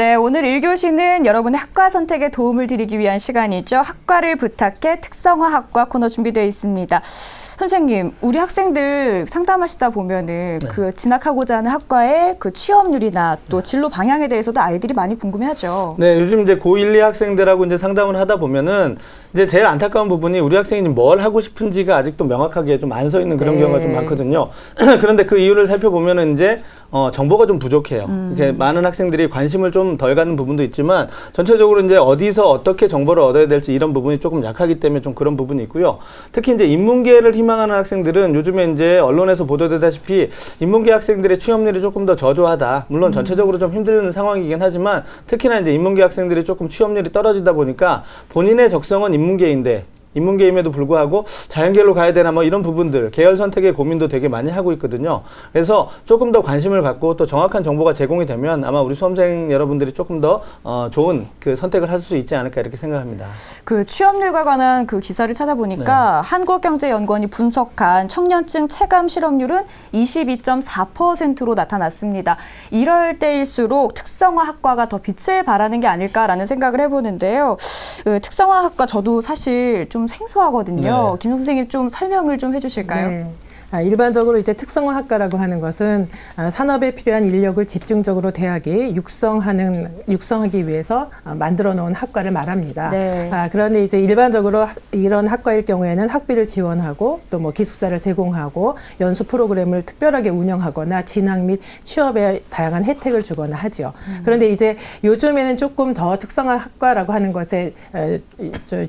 네, 오늘 1교시는 여러분의 학과 선택에 도움을 드리기 위한 시간이죠. 학과를 부탁해 특성화학과 코너 준비되어 있습니다. 선생님, 우리 학생들 상담하시다 보면은 그 진학하고자 하는 학과의 그 취업률이나 또 진로 방향에 대해서도 아이들이 많이 궁금해하죠. 네, 요즘 이제 고1, 2 학생들하고 이제 상담을 하다 보면은 이제 제일 안타까운 부분이 우리 학생이 뭘 하고 싶은지가 아직도 명확하게 좀 안 서 있는 그런 경우가 좀 많거든요. 그런데 그 이유를 살펴보면은 이제 정보가 좀 부족해요. 이렇게 많은 학생들이 관심을 좀 덜 갖는 부분도 있지만 전체적으로 이제 어디서 어떻게 정보를 얻어야 될지 이런 부분이 조금 약하기 때문에 좀 그런 부분이 있고요. 특히 이제 인문계를 희망하는 학생들은 요즘에 이제 언론에서 보도되다시피 인문계 학생들의 취업률이 조금 더 저조하다. 물론 전체적으로 좀 힘든 상황이긴 하지만 특히나 이제 인문계 학생들이 조금 취업률이 떨어지다 보니까 본인의 적성은 인문계인데 인문계임에도 불구하고 자연계로 가야 되나 뭐 이런 부분들 계열 선택의 고민도 되게 많이 하고 있거든요. 그래서 조금 더 관심을 갖고 또 정확한 정보가 제공이 되면 아마 우리 수험생 여러분들이 조금 더 좋은 그 선택을 할 수 있지 않을까 이렇게 생각합니다. 그 취업률과 관한 그 기사를 찾아보니까 한국경제연구원이 분석한 청년층 체감 실업률은 22.4%로 나타났습니다. 이럴 때일수록 특성화학과가 더 빛을 발하는 게 아닐까라는 생각을 해보는데요. 특성화학과 저도 사실 좀 생소하거든요. 김 선생님 좀 설명을 좀 해주실까요? 네. 일반적으로 이제 특성화학과라고 하는 것은 산업에 필요한 인력을 집중적으로 대학이 육성하기 위해서 만들어 놓은 학과를 말합니다. 네. 그런데 이제 일반적으로 이런 학과일 경우에는 학비를 지원하고 또 뭐 기숙사를 제공하고 연수 프로그램을 특별하게 운영하거나 진학 및 취업에 다양한 혜택을 주거나 하죠. 그런데 이제 요즘에는 조금 더 특성화학과라고 하는 것에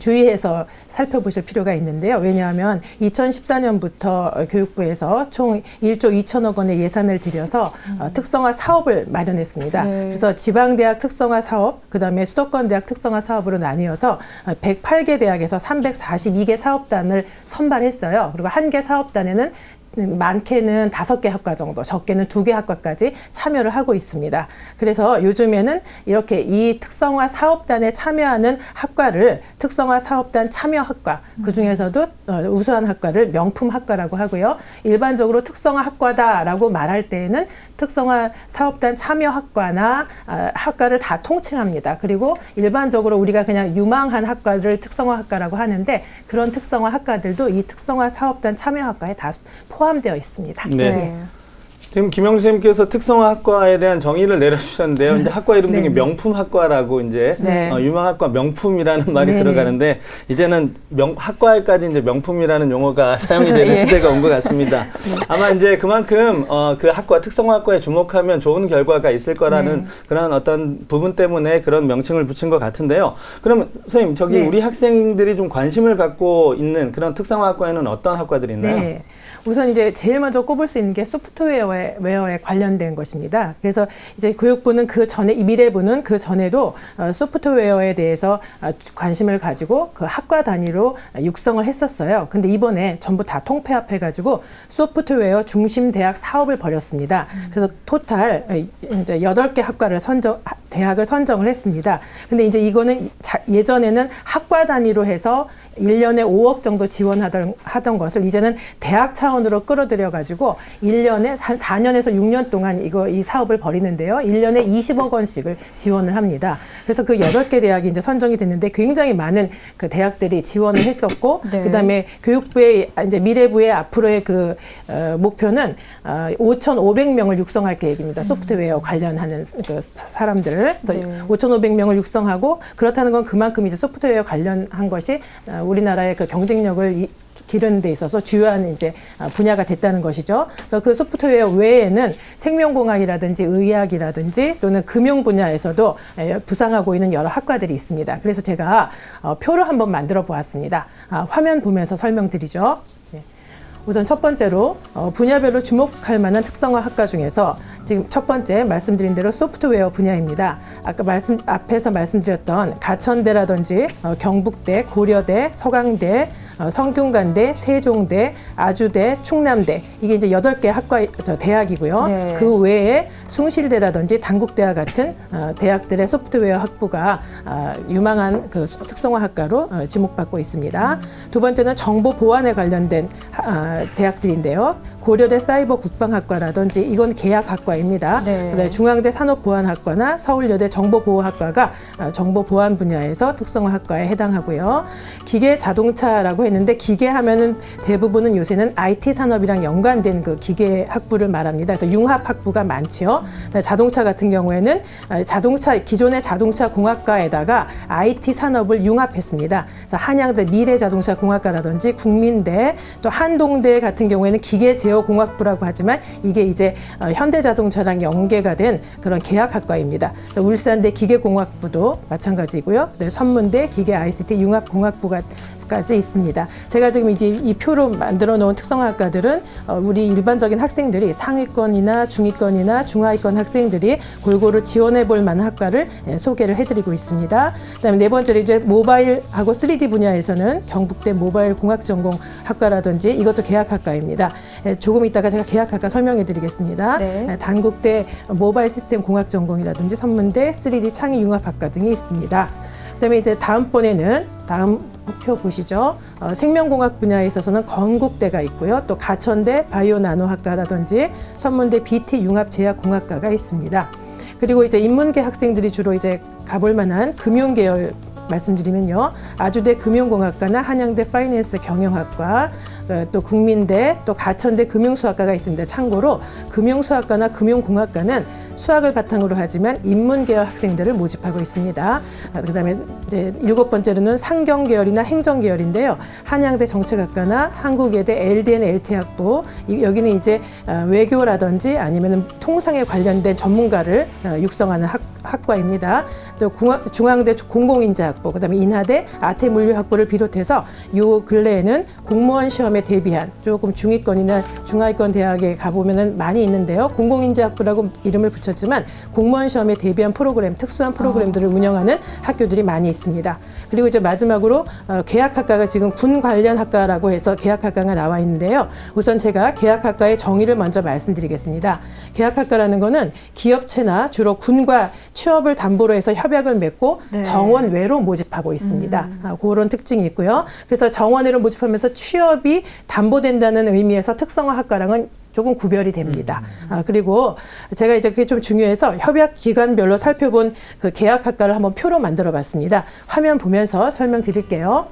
주의해서 살펴보실 필요가 있는데요. 왜냐하면 2014년부터 교육부에서 총 1조 2천억 원의 예산을 들여서 특성화 사업을 마련했습니다. 네. 그래서 지방대학 특성화 사업, 그다음에 수도권 대학 특성화 사업으로 나뉘어서 108개 대학에서 342개 사업단을 선발했어요. 그리고 한 개 사업단에는 많게는 5개 학과 정도, 적게는 2개 학과까지 참여를 하고 있습니다. 그래서 요즘에는 이렇게 이 특성화 사업단에 참여하는 학과를 특성화 사업단 참여학과, 그중에서도 우수한 학과를 명품학과라고 하고요. 일반적으로 특성화 학과다라고 말할 때에는 특성화 사업단 참여학과나 학과를 다 통칭합니다. 그리고 일반적으로 우리가 그냥 유망한 학과를 특성화 학과라고 하는데 그런 특성화 학과들도 이 특성화 사업단 참여학과에 다 포함되어 있습니다. 네. 지금 김영주 선생님께서 특성화학과에 대한 정의를 내려주셨는데요. 이제 학과 이름 중에 명품학과라고 이제 유망학과 명품이라는 말이 들어가는데 이제는 학과에까지 이제 명품이라는 용어가 사용이 되는 시대가 온 것 같습니다. 아마 이제 그만큼 그 학과 특성화학과에 주목하면 좋은 결과가 있을 거라는 그런 어떤 부분 때문에 그런 명칭을 붙인 것 같은데요. 그럼 선생님 저기 우리 학생들이 좀 관심을 갖고 있는 그런 특성화학과에는 어떤 학과들이 있나요? 네. 우선 이제 제일 먼저 꼽을 수 있는 게 소프트웨어에 관련된 것입니다. 그래서 이제 교육부는 그 전에, 미래부는 그 전에도 소프트웨어에 대해서 관심을 가지고 그 학과 단위로 육성을 했었어요. 근데 이번에 전부 다 통폐합해가지고 소프트웨어 중심 대학 사업을 벌였습니다. 그래서 토탈 이제 8개 학과를 대학을 선정을 했습니다. 근데 이제 이거는 예전에는 학과 단위로 해서 1년에 5억 정도 지원하던 것을 이제는 대학 차원으로 끌어들여가지고 1년에 한 4년에서 6년 동안 이 사업을 벌이는데요. 1년에 20억 원씩을 지원을 합니다. 그래서 그 8개 대학이 이제 선정이 됐는데 굉장히 많은 그 대학들이 지원을 했었고, 그다음에 교육부의 이제 미래부의 앞으로의 그 목표는 5,500명을 육성할 계획입니다. 소프트웨어 관련하는 그 사람들을. 그래서 5,500명을 육성하고 그렇다는 건 그만큼 이제 소프트웨어 관련한 것이 우리나라의 그 경쟁력을 기르는 데 있어서 주요한 이제 분야가 됐다는 것이죠. 그래서 그 소프트웨어 외에는 생명공학이라든지 의학이라든지 또는 금융 분야에서도 부상하고 있는 여러 학과들이 있습니다. 그래서 제가 표를 한번 만들어 보았습니다. 화면 보면서 설명드리죠. 우선 첫 번째로 분야별로 주목할 만한 특성화 학과 중에서 지금 첫 번째 말씀드린 대로 소프트웨어 분야입니다. 아까 앞에서 말씀드렸던 가천대라든지 경북대, 고려대, 서강대, 성균관대, 세종대, 아주대, 충남대, 이게 이제 8개 학과 대학이고요. 그 외에 숭실대라든지 단국대와 같은 대학들의 소프트웨어 학부가 유망한 그 특성화 학과로 지목받고 있습니다. 두 번째는 정보 보안에 관련된 대학들인데요. 고려대 사이버 국방학과라든지 이건 계약학과입니다. 네. 그다음에 중앙대 산업보안학과나 서울여대 정보보호학과가 정보보안 분야에서 특성화학과에 해당하고요. 기계 자동차라고 했는데 기계 하면은 대부분은 요새는 IT 산업이랑 연관된 그 기계 학부를 말합니다. 그래서 융합 학부가 많죠. 자동차 같은 경우에는 기존의 자동차 공학과에다가 IT 산업을 융합했습니다. 그래서 한양대 미래자동차공학과라든지 국민대 또 한동대 같은 경우에는 기계제어공학부라고 하지만 이게 이제 현대자동차랑 연계가 된 그런 계약학과입니다. 그래서 울산대 기계공학부도 마찬가지고요. 네, 선문대 기계 ICT 융합공학부까지 있습니다. 제가 지금 이제 이 표로 만들어 놓은 특성화학과들은 우리 일반적인 학생들이 상위권이나 중위권이나 중하위권 학생들이 골고루 지원해 볼 만한 학과를 소개를 해드리고 있습니다. 그다음에 네 번째로 이제 모바일하고 3D 분야에서는 경북대 모바일 공학전공학과라든지 이것도 계약학과입니다. 조금 이따가 제가 계약학과 설명해 드리겠습니다. 네. 단국대 모바일 시스템 공학전공이라든지 선문대 3D 창의융합학과 등이 있습니다. 그다음에 이제 다음번에는 다음 표 보시죠. 생명공학 분야에 있어서는 건국대가 있고요. 또 가천대 바이오나노학과라든지 선문대 BT융합제약공학과가 있습니다. 그리고 이제 인문계 학생들이 주로 이제 가볼 만한 금융계열 말씀드리면요. 아주대 금융공학과나 한양대 파이낸스 경영학과, 또 국민대, 또 가천대 금융수학과가 있습니다. 참고로 금융수학과나 금융공학과는 수학을 바탕으로 하지만 인문계열 학생들을 모집하고 있습니다. 그다음에 이제 7번째로는 상경계열이나 행정계열인데요. 한양대 정책학과나 한국예대 LDN LT학부, 여기는 이제 외교라든지 아니면은 통상에 관련된 전문가를 육성하는 학과입니다. 또 중앙대 공공인재학부, 그다음에 인하대 아태물류학부를 비롯해서 요 근래에는 공무원 시험에 대비한 조금 중위권이나 중하위권 대학에 가보면은 많이 있는데요. 공공인재학부라고 이름을 붙였지만 공무원 시험에 대비한 프로그램, 특수한 프로그램들을 운영하는 학교들이 많이 있습니다. 그리고 이제 마지막으로 계약학과가 지금 군 관련 학과라고 해서 계약학과가 나와 있는데요. 우선 제가 계약학과의 정의를 먼저 말씀드리겠습니다. 계약학과라는 거는 기업체나 주로 군과 취업을 담보로 해서 협약을 맺고 네. 정원 외로 모집하고 있습니다. 그런 특징이 있고요. 그래서 정원 외로 모집하면서 취업이 담보된다는 의미에서 특성화 학과랑은 조금 구별이 됩니다. 그리고 제가 이제 그게 좀 중요해서 협약 기관별로 살펴본 그 계약학과를 한번 표로 만들어 봤습니다. 화면 보면서 설명드릴게요.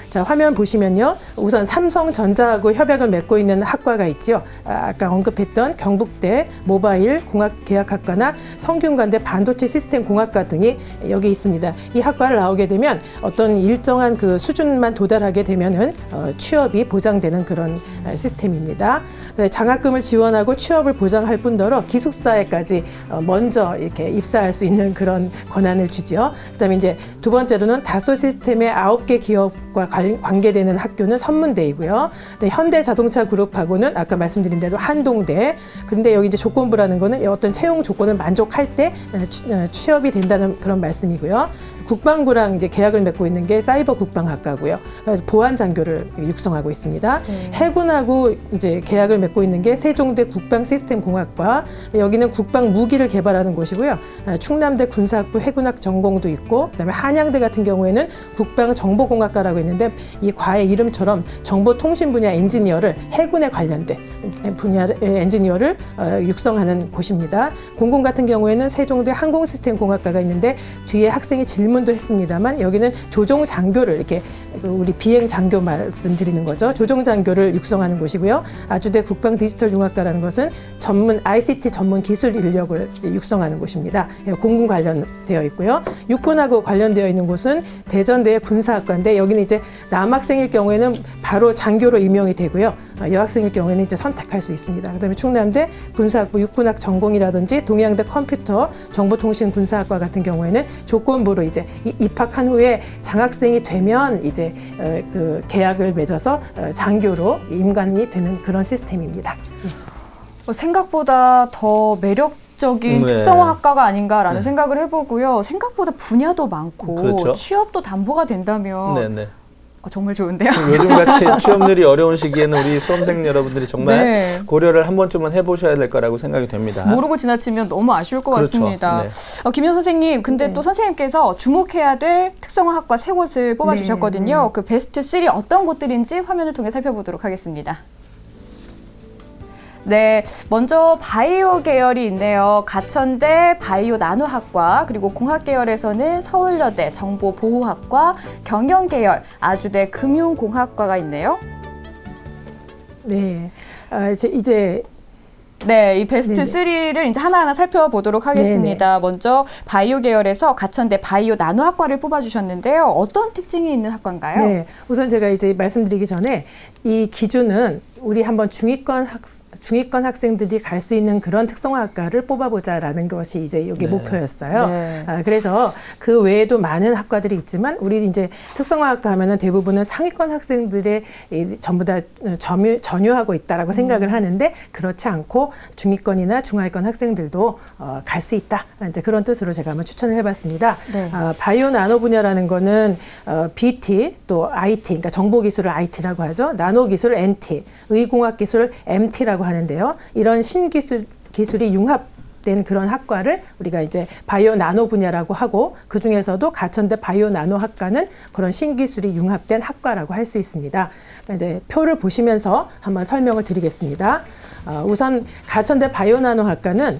자, 화면 보시면요. 우선 삼성전자하고 협약을 맺고 있는 학과가 있죠. 아까 언급했던 경북대 모바일 공학계약학과나 성균관대 반도체 시스템 공학과 등이 여기 있습니다. 이 학과를 나오게 되면 어떤 일정한 그 수준만 도달하게 되면은 취업이 보장되는 그런 시스템입니다. 장학금을 지원하고 취업을 보장할 뿐더러 기숙사에까지 먼저 이렇게 입사할 수 있는 그런 권한을 주죠. 그다음에 이제 두 번째로는 다소 시스템의 9개 기업과 관계되는 학교는 선문대이고요. 현대자동차 그룹하고는 아까 말씀드린 대로 한동대. 그런데 여기 이제 조건부라는 거는 어떤 채용 조건을 만족할 때 취업이 된다는 그런 말씀이고요. 국방부랑 이제 계약을 맺고 있는 게 사이버 국방학과고요. 보안 장교를 육성하고 있습니다. 네. 해군하고 이제 계약을 맺고 있는 게 세종대 국방시스템공학과. 여기는 국방 무기를 개발하는 곳이고요. 충남대 군사학부 해군학 전공도 있고, 그다음에 한양대 같은 경우에는 국방정보공학과라고 있는데 이 과의 이름처럼 정보통신 분야 엔지니어를 해군에 관련된 분야의 엔지니어를 육성하는 곳입니다. 공군 같은 경우에는 세종대 항공시스템공학과가 있는데 뒤에 학생이 질문도 했습니다만 여기는 조종장교를 이렇게 우리 비행장교 말씀드리는 거죠. 조종장교를 육성하는 곳이고요. 아주대 국방디지털융합과라는 것은 전문 ICT 전문 기술 인력을 육성하는 곳입니다. 공군 관련되어 있고요. 육군하고 관련되어 있는 곳은 대전대 군사학과인데 여기는 이제 남학생일 경우에는 바로 장교로 임용이 되고요. 여학생일 경우에는 이제 선택할 수 있습니다. 그다음에 충남대 군사학부 육군학 전공이라든지 동양대 컴퓨터 정보통신 군사학과 같은 경우에는 조건부로 이제 입학한 후에 장학생이 되면 이제 그 계약을 맺어서 장교로 임관이 되는 그런 시스템입니다. 생각보다 더 매력적인 네. 특성화학과가 아닌가라는 네. 생각을 해보고요. 생각보다 분야도 많고 그렇죠. 취업도 담보가 된다면 네네. 정말 좋은데요. 요즘같이 취업률이 어려운 시기에는 우리 수험생 여러분들이 정말 네. 고려를 한 번쯤은 해보셔야 될 거라고 생각이 됩니다. 모르고 지나치면 너무 아쉬울 것 그렇죠. 같습니다. 네. 김현 선생님, 근데 또 선생님께서 주목해야 될 특성화학과 3곳을 뽑아주셨거든요. 그 베스트 3 어떤 곳들인지 화면을 통해 살펴보도록 하겠습니다. 네, 먼저 바이오 계열이 있네요. 가천대 바이오 나노학과, 그리고 공학 계열에서는 서울여대 정보보호학과, 경영 계열 아주대 금융공학과가 있네요. 네, 이제 네, 이 베스트 네네. 3를 이제 하나하나 살펴보도록 하겠습니다. 먼저 바이오 계열에서 가천대 바이오 나노학과를 뽑아주셨는데요. 어떤 특징이 있는 학과인가요? 네, 우선 제가 이제 말씀드리기 전에 이 기준은 우리 한번 중위권 학생들이 갈 수 있는 그런 특성화학과를 뽑아보자라는 것이 이제 여기 네. 목표였어요. 네. 그래서 그 외에도 많은 학과들이 있지만 우리 이제 특성화학과 하면은 대부분은 상위권 학생들의 전부 다 전유하고 있다라고 생각을 하는데 그렇지 않고 중위권이나 중하위권 학생들도 갈 수 있다. 이제 그런 뜻으로 제가 한번 추천을 해봤습니다. 네. 바이오 나노 분야라는 거는 BT 또 IT, 그러니까 정보기술을 IT라고 하죠. 나노기술 NT, 의공학기술 MT라고 하는데요. 이런 신기술이 융합된 그런 학과를 우리가 이제 바이오 나노 분야라고 하고 그 중에서도 가천대 바이오 나노 학과는 그런 신기술이 융합된 학과라고 할 수 있습니다. 그러니까 이제 표를 보시면서 한번 설명을 드리겠습니다. 우선 가천대 바이오 나노 학과는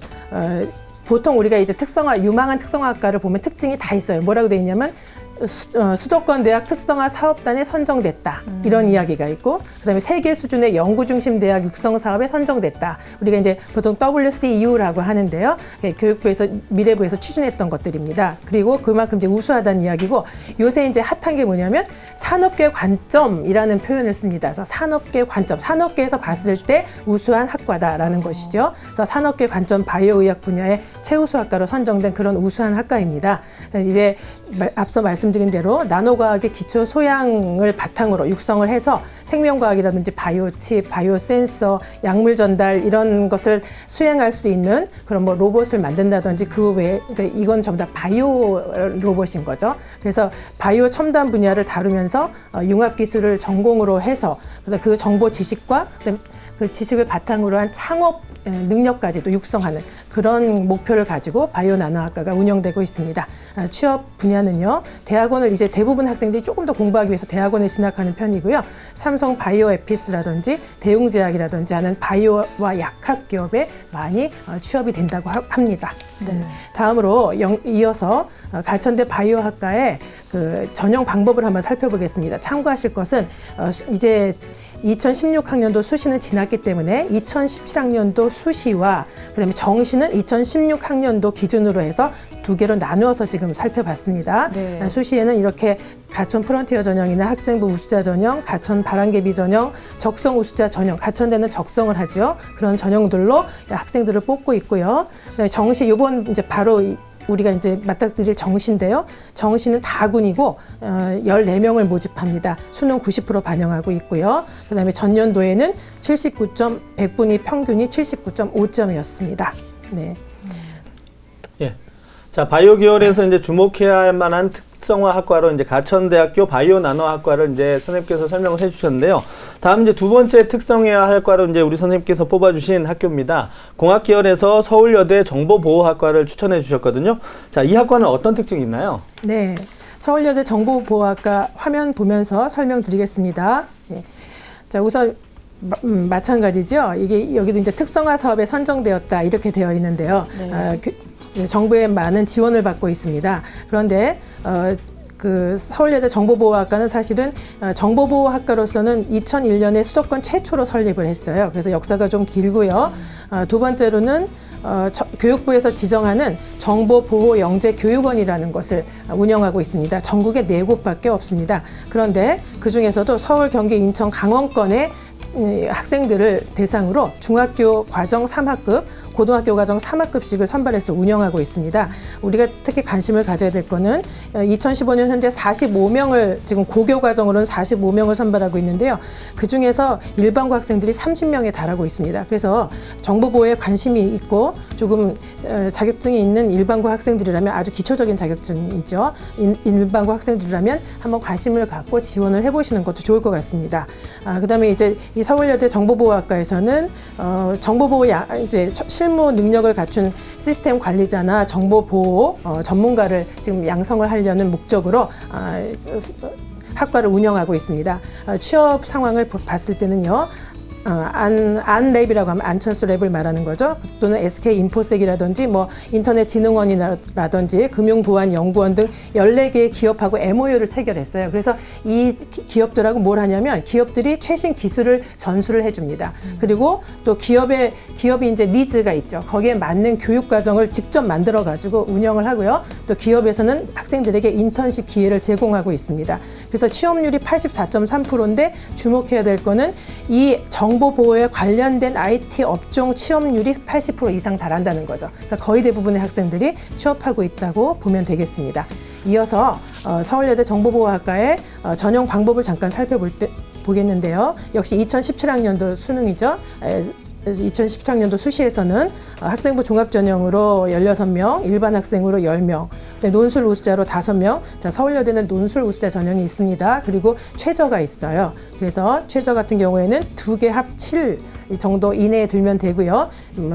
보통 우리가 이제 유망한 특성화학과를 보면 특징이 다 있어요. 뭐라고 되어 있냐면 수도권 대학 특성화 사업단에 선정됐다. 이런 이야기가 있고, 그다음에 세계 수준의 연구 중심 대학 육성 사업에 선정됐다. 우리가 이제 보통 WCU라고 하는데요. 교육부에서 미래부에서 추진했던 것들입니다. 그리고 그만큼 이제 우수하다는 이야기고, 요새 이제 핫한 게 뭐냐면 산업계 관점이라는 표현을 씁니다. 그래서 산업계 관점, 산업계에서 봤을 때 우수한 학과다라는 것이죠. 그래서 산업계 관점 바이오 의학 분야의 최우수 학과로 선정된 그런 우수한 학과입니다. 이제 앞서 말씀드린 대로 나노과학의 기초 소양을 바탕으로 육성을 해서 생명과학이라든지 바이오칩, 바이오센서, 약물 전달 이런 것을 수행할 수 있는 그런 뭐 로봇을 만든다든지 그 외에 그러니까 이건 전부 다 바이오 로봇인 거죠. 그래서 바이오 첨단 분야를 다루면서 융합 기술을 전공으로 해서 그 정보 지식과 그다음에 그 지식을 바탕으로 한 창업 능력까지도 육성하는 그런 목표를 가지고 바이오 나노학과가 운영되고 있습니다. 취업 분야는요, 대학원을 이제 대부분 학생들이 조금 더 공부하기 위해서 대학원에 진학하는 편이고요. 삼성 바이오 에피스라든지 대웅제약이라든지 하는 바이오와 약학 기업에 많이 취업이 된다고 합니다. 네. 다음으로 이어서 가천대 바이오학과의 그 전형 방법을 한번 살펴보겠습니다. 참고하실 것은 이제 2016학년도 수시는 지났기 때문에 2017학년도 수시와 그다음에 정시는 2016학년도 기준으로 해서 두 개로 나누어서 지금 살펴봤습니다. 네. 수시에는 이렇게 가천 프론티어 전형이나 학생부 우수자 전형, 가천 바람개비 전형, 적성 우수자 전형, 가천대는 적성을 하죠. 그런 전형들로 학생들을 뽑고 있고요. 정시 이번 이제 바로 우리가 이제 맞닥뜨릴 정시인데요. 정시는 다군이고 14명을 모집합니다. 수능 90% 반영하고 있고요. 그다음에 전년도에는 100분이 평균이 79.5점이었습니다. 네. 예. 자, 바이오 계열에서 이제 주목해야 할 만한 특성화 학과로 이제 가천대학교 바이오 나노 학과를 이제 선생님께서 설명을 해주셨는데요. 다음 이제 두 번째 특성해야 할 과로 이제 우리 선생님께서 뽑아주신 학교입니다. 공학 계열에서 서울여대 정보보호학과를 추천해 주셨거든요. 자, 이 학과는 어떤 특징이 있나요? 네. 서울여대 정보보호학과 화면 보면서 설명드리겠습니다. 네. 자, 우선 마찬가지죠. 이게 여기도 이제 특성화 사업에 선정되었다 이렇게 되어 있는데요. 네. 정부의 많은 지원을 받고 있습니다. 그런데 그 서울여대 정보보호학과는 사실은 정보보호학과로서는 2001년에 수도권 최초로 설립을 했어요. 그래서 역사가 좀 길고요. 두 번째로는 교육부에서 지정하는 정보보호영재교육원이라는 것을 운영하고 있습니다. 전국에 4곳밖에 없습니다. 그런데 그중에서도 서울, 경기, 인천, 강원권의 학생들을 대상으로 중학교 과정 3학급, 고등학교 과정 3학급씩을 선발해서 운영하고 있습니다. 우리가 특히 관심을 가져야 될 거는 2015년 현재 45명을 지금 고교 과정으로는 45명을 선발하고 있는데요. 그중에서 일반고 학생들이 30명에 달하고 있습니다. 그래서 정보보호에 관심이 있고 조금 자격증이 있는 일반고 학생들이라면 아주 기초적인 자격증이죠. 일반고 학생들이라면 한번 관심을 갖고 지원을 해보시는 것도 좋을 것 같습니다. 그다음에 이제 이 서울여대 정보보호학과에서는 정보보호 이제 실무 능력을 갖춘 시스템 관리자나 정보보호 전문가를 지금 양성을 하려는 목적으로 학과를 운영하고 있습니다. 취업 상황을 봤을 때는요. 안랩이라고 하면 안철수 랩을 말하는 거죠. 또는 SK 인포섹이라든지 뭐 인터넷진흥원이라든지 금융보안연구원 등 14개의 기업하고 MOU를 체결했어요. 그래서 이 기업들하고 뭘 하냐면 기업들이 최신 기술을 전수를 해줍니다. 그리고 또 기업이 이제 니즈가 있죠. 거기에 맞는 교육 과정을 직접 만들어 가지고 운영을 하고요. 또 기업에서는 학생들에게 인턴십 기회를 제공하고 있습니다. 그래서 취업률이 84.3%인데 주목해야 될 거는 이 정보 보호에 관련된 IT 업종 취업률이 80% 이상 달한다는 거죠. 그러니까 거의 대부분의 학생들이 취업하고 있다고 보면 되겠습니다. 이어서 서울여대 정보보호학과의 전형 방법을 잠깐 보겠는데요. 역시 2017학년도 수능이죠. 2017학년도 수시에서는 학생부 종합전형으로 16명, 일반 학생으로 10명, 논술 우수자로 5명. 자, 서울여대는 논술 우수자 전형이 있습니다. 그리고 최저가 있어요. 그래서 최저 같은 경우에는 2개 합 7 정도 이내에 들면 되고요.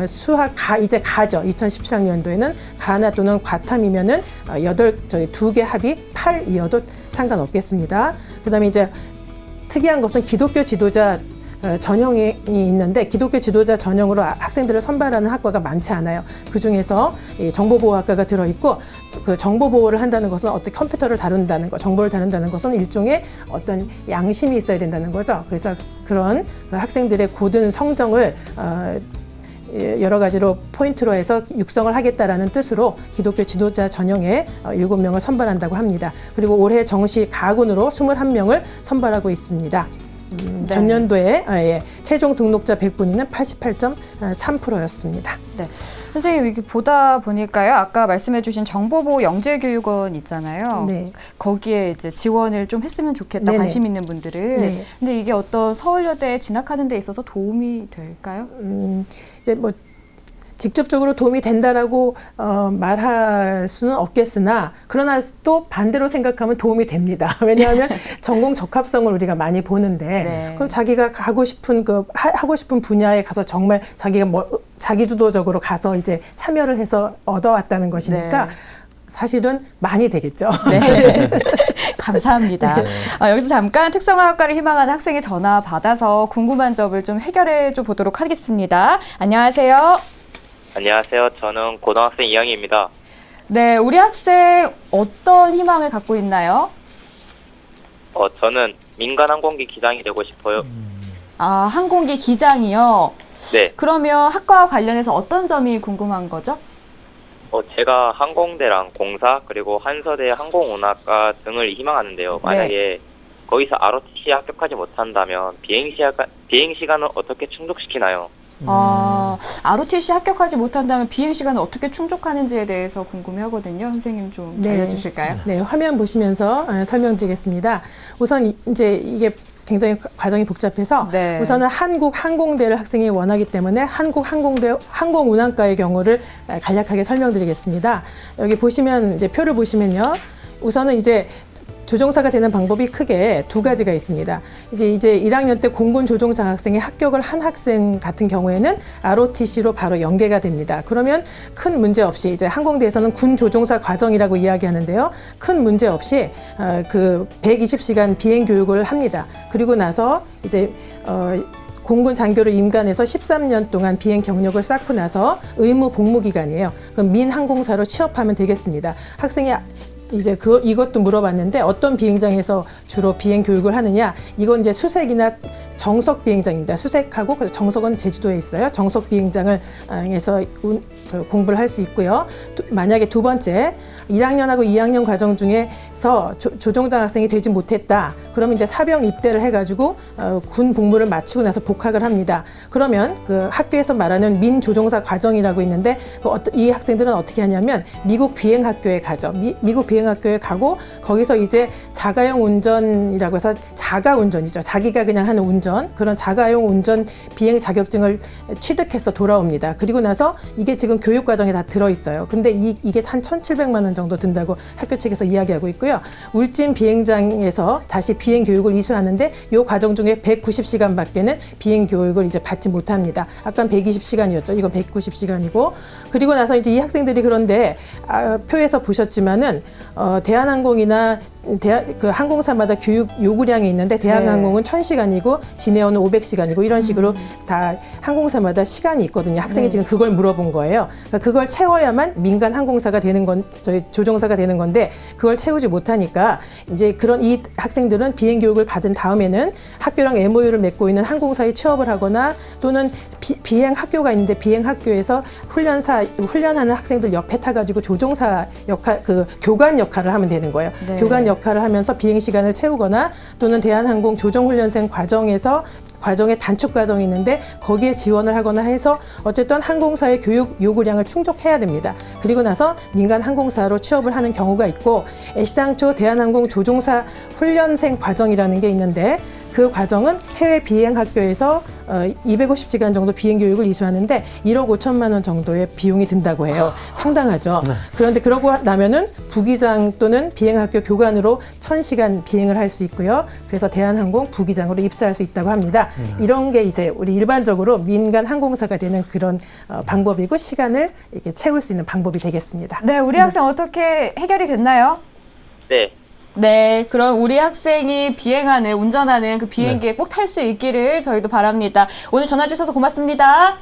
수학 이제 가죠. 2017학년도에는 가나 또는 과탐이면은 2개 합이 8이어도 상관없겠습니다. 그다음에 이제 특이한 것은 기독교 지도자 전형이 있는데 기독교 지도자 전형으로 학생들을 선발하는 학과가 많지 않아요. 그중에서 정보보호학과가 들어있고 그 정보보호를 한다는 것은 어떤 컴퓨터를 다룬다는 것, 정보를 다룬다는 것은 일종의 어떤 양심이 있어야 된다는 거죠. 그래서 그런 학생들의 고든 성정을 여러 가지로 포인트로 해서 육성을 하겠다라는 뜻으로 기독교 지도자 전형에 7명을 선발한다고 합니다. 그리고 올해 정시 가군으로 21명을 선발하고 있습니다. 네. 전년도에 최종 등록자 100분위는 88.3%였습니다. 네. 선생님, 이렇게 보다 보니까요. 아까 말씀해주신 정보보호 영재교육원 있잖아요. 네. 거기에 이제 지원을 좀 했으면 좋겠다. 네네. 관심 있는 분들은. 네. 근데 이게 어떤 서울여대에 진학하는 데 있어서 도움이 될까요? 이제 뭐 직접적으로 도움이 된다라고 말할 수는 없겠으나 그러나 또 반대로 생각하면 도움이 됩니다. 왜냐하면 전공 적합성을 우리가 많이 보는데 네. 그럼 자기가 하고 싶은 분야에 가서 정말 자기가 자기주도적으로 가서 이제 참여를 해서 얻어왔다는 것이니까 네. 사실은 많이 되겠죠. 네. 감사합니다. 여기서 잠깐 특성화학과를 희망하는 학생의 전화 받아서 궁금한 점을 좀 해결해 줘 보도록 하겠습니다. 안녕하세요. 안녕하세요. 저는 고등학생 2학년입니다. 네, 우리 학생 어떤 희망을 갖고 있나요? 저는 민간항공기 기장이 되고 싶어요. 아, 항공기 기장이요? 네. 그러면 학과와 관련해서 어떤 점이 궁금한 거죠? 제가 항공대랑 공사 그리고 한서대 항공운항과 등을 희망하는데요. 만약에 거기서 ROTC 합격하지 못한다면 비행시간은 어떻게 충족시키나요? ROTC 합격하지 못한다면 비행시간을 어떻게 충족하는지에 대해서 궁금해하거든요. 선생님 좀 알려주실까요? 네, 화면 보시면서 설명드리겠습니다. 우선 이제 이게 굉장히 과정이 복잡해서 네. 우선은 한국 항공대를 학생이 원하기 때문에 한국 항공대 항공운항과의 경우를 간략하게 설명드리겠습니다. 여기 보시면 이제 표를 보시면요. 우선은 이제 조종사가 되는 방법이 크게 두 가지가 있습니다. 이제 1학년 때 공군 조종 장학생에 합격을 한 학생 같은 경우에는 ROTC로 바로 연계가 됩니다. 그러면 큰 문제 없이 이제 항공대에서는 군 조종사 과정이라고 이야기하는데요. 큰 문제 없이 그 120시간 비행 교육을 합니다. 그리고 나서 이제 공군 장교로 임관해서 13년 동안 비행 경력을 쌓고 나서 의무 복무 기간이에요. 그럼 민항공사로 취업하면 되겠습니다. 학생이 이제 이것도 물어봤는데 어떤 비행장에서 주로 비행 교육을 하느냐? 이건 이제 수색이나 정석 비행장입니다. 수색하고 정석은 제주도에 있어요. 정석 비행장을 에서 공부를 할 수 있고요. 만약에 두 번째 1학년하고 2학년 과정 중에서 조종장 학생이 되지 못했다. 그러면 이제 사병 입대를 해가지고 군 복무를 마치고 나서 복학을 합니다. 그러면 그 학교에서 말하는 민조종사 과정이라고 있는데 이 학생들은 어떻게 하냐면 미국 비행학교에 가죠. 미국 비행학교에 가고 거기서 이제 자가용 운전이라고 해서 자가 운전이죠. 자기가 그냥 하는 운전, 그런 자가용 운전 비행 자격증을 취득해서 돌아옵니다. 그리고 나서 이게 지금 교육 과정에 다 들어있어요. 근데 이게 한 1,700만 원 정도 든다고 학교 측에서 이야기하고 있고요. 울진 비행장에서 다시 비행 교육을 이수하는데 이 과정 중에 190시간밖에는 비행 교육을 이제 받지 못합니다. 아까 120시간이었죠. 이건 190시간이고 그리고 나서 이제 이 학생들이 그런데 표에서 보셨지만은 대한항공이나 그 항공사마다 교육 요구량이 있는데 대한항공은 1000시간이고 진에어는 500시간이고 이런 식으로 다 항공사마다 시간이 있거든요. 학생이 지금 그걸 물어본 거예요. 그러니까 그걸 채워야만 민간 항공사가 되는 건 저희 조종사가 되는 건데 그걸 채우지 못하니까 이제 그런 이 학생들은 비행 교육을 받은 다음에는 학교랑 MOU를 맺고 있는 항공사에 취업을 하거나 또는 비행 학교가 있는데 비행 학교에서 훈련하는 학생들 옆에 타가지고 조종사 역할 그 교관 역할을 하면 되는 거예요. 네. 교관 역할을 하면서 비행 시간을 채우거나 또는 대한항공 조종훈련생 과정에 단축 과정이 있는데 거기에 지원을 하거나 해서 어쨌든 항공사의 교육 요구량을 충족해야 됩니다. 그리고 나서 민간 항공사로 취업을 하는 경우가 있고 애시당초 대한항공 조종사 훈련생 과정이라는 게 있는데 그 과정은 해외 비행 학교에서 250시간 정도 비행 교육을 이수하는데 1억 5천만 원 정도의 비용이 든다고 해요. 상당하죠. 그런데 그러고 나면은 부기장 또는 비행 학교 교관으로 1000시간 비행을 할 수 있고요. 그래서 대한항공 부기장으로 입사할 수 있다고 합니다. 이런 게 이제 우리 일반적으로 민간 항공사가 되는 그런 방법이고 시간을 이렇게 채울 수 있는 방법이 되겠습니다. 네, 우리 학생 어떻게 해결이 됐나요? 네. 네, 그럼 우리 학생이 운전하는 그 비행기에 꼭 탈 수 있기를 저희도 바랍니다. 오늘 전화 주셔서 고맙습니다.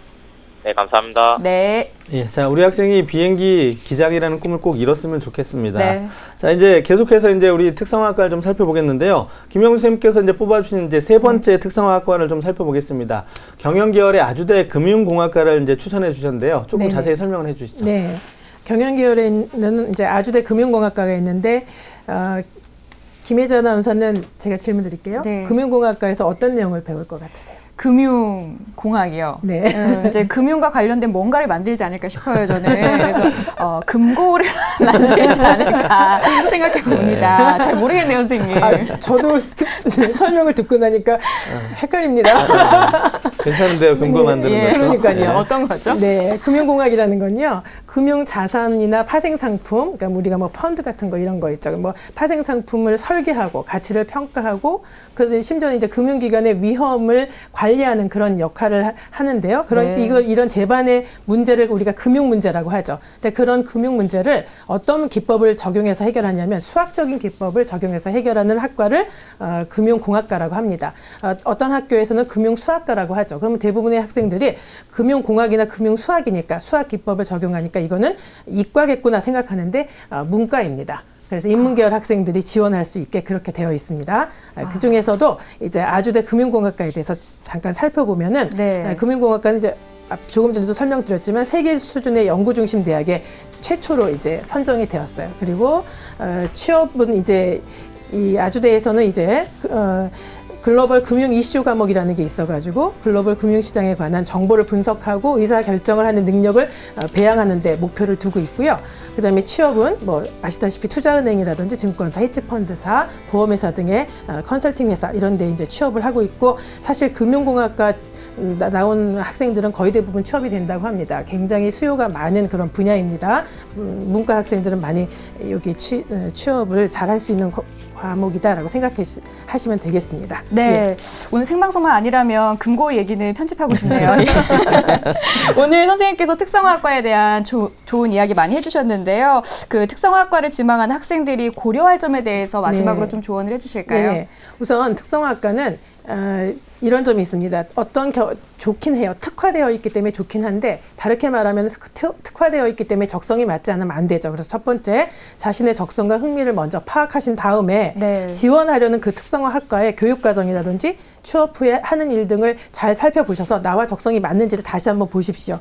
네, 감사합니다. 네. 예, 자, 우리 학생이 비행기 기장이라는 꿈을 꼭 이뤘으면 좋겠습니다. 네. 자, 이제 계속해서 이제 우리 특성화학과를 좀 살펴보겠는데요. 김영수 선생님께서 이제 뽑아주신 이제 세 번째 특성화학과를 좀 살펴보겠습니다. 경영계열의 아주대 금융공학과를 이제 추천해 주셨는데요. 조금 네네. 자세히 설명을 해 주시죠. 네. 경영계열에 있는 이제 아주대 금융공학과가 있는데, 김혜자 아나운서는 제가 질문 드릴게요. 네. 금융공학과에서 어떤 내용을 배울 것 같으세요? 금융공학이요. 네. 이제 금융과 관련된 뭔가를 만들지 않을까 싶어요, 저는. 그래서 금고를 만들지 않을까 생각해 봅니다. 잘 모르겠네요, 선생님. 저도 설명을 듣고 나니까 헷갈립니다. 괜찮은데요, 금고 만드는 예. 것도. 그러니까요. 어떤 거죠? 네, 금융공학이라는 건요, 금융자산이나 파생상품, 그러니까 우리가 뭐 펀드 같은 거 이런 거 있죠. 뭐 파생상품을 설계하고 가치를 평가하고, 그래서 심지어 이제 금융기관의 위험을 관리하는 그런 역할을 하는데요. 네. 이런 재반의 문제를 우리가 금융 문제라고 하죠. 근데 그런 금융 문제를 어떤 기법을 적용해서 해결하냐면 수학적인 기법을 적용해서 해결하는 학과를 금융공학과라고 합니다. 어떤 학교에서는 금융수학과라고 하죠. 그러면 대부분의 학생들이 금융공학이나 금융수학이니까 수학 기법을 적용하니까 이거는 이과겠구나 생각하는데 문과입니다. 그래서 인문계열 학생들이 지원할 수 있게 그렇게 되어 있습니다. 그 중에서도 이제 아주대 금융공학과에 대해서 잠깐 살펴보면은 네. 금융공학과는 이제 조금 전에도 설명드렸지만 세계 수준의 연구 중심 대학에 최초로 이제 선정이 되었어요. 그리고 취업은 이제 이 아주대에서는 이제 글로벌 금융 이슈 과목이라는 게 있어가지고 글로벌 금융시장에 관한 정보를 분석하고 의사 결정을 하는 능력을 배양하는 데 목표를 두고 있고요. 그다음에 취업은 뭐 아시다시피 투자은행이라든지 증권사, 헤지펀드사, 보험회사 등의 컨설팅 회사 이런 데 이제 취업을 하고 있고 사실 금융공학과 나온 학생들은 거의 대부분 취업이 된다고 합니다. 굉장히 수요가 많은 그런 분야입니다. 문과 학생들은 많이 여기 취업을 잘할 수 있는 과목이다라고 생각하시면 되겠습니다. 네, 예. 오늘 생방송만 아니라면 금고 얘기는 편집하고 싶네요. 오늘 선생님께서 특성화학과에 대한 좋은 이야기 많이 해주셨는데요. 그 특성화학과를 지망하는 학생들이 고려할 점에 대해서 마지막으로 네. 좀 조언을 해주실까요? 네. 우선 특성화학과는 이런 점이 있습니다. 좋긴 해요. 특화되어 있기 때문에 좋긴 한데 다르게 말하면 특화되어 있기 때문에 적성이 맞지 않으면 안 되죠. 그래서 첫 번째 자신의 적성과 흥미를 먼저 파악하신 다음에 네. 지원하려는 그 특성화학과의 교육과정이라든지 취업 후에 하는 일 등을 잘 살펴보셔서 나와 적성이 맞는지를 다시 한번 보십시오.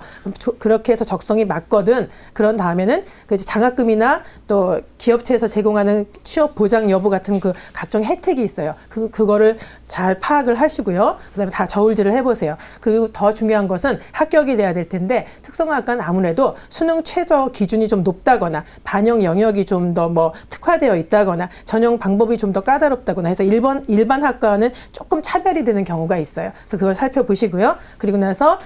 그렇게 해서 적성이 맞거든. 그런 다음에는 그 장학금이나 또 기업체에서 제공하는 취업 보장 여부 같은 그 각종 혜택이 있어요. 그거를 잘 파악을 하시고요. 그다음에 다 저울질을 해보세요. 그리고 더 중요한 것은 합격이 돼야 될 텐데 특성화학과는 아무래도 수능 최저 기준이 좀 높다거나 반영 영역이 좀 더 뭐 특화되어 있다거나 전형 방법이 좀 더 까다롭다거나 해서 일반 학과는 조금 차별이 되는 경우가 있어요. 그래서 그걸 살펴보시고요. 그리고 나서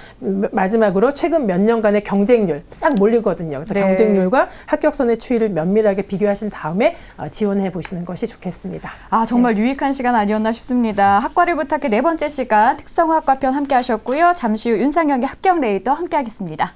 마지막으로 최근 몇 년간의 경쟁률 싹 몰리거든요. 그래서 네. 경쟁률과 합격선의 추이를 면밀하게 비교하신 다음에 지원해 보시는 것이 좋겠습니다. 정말 유익한 시간 아니었나 싶습니다. 학과를 부탁해 네 번째 시간 특성화학과 편 함께 하셨고요. 잠시 후 윤상영의 합격 레이더 함께 하겠습니다.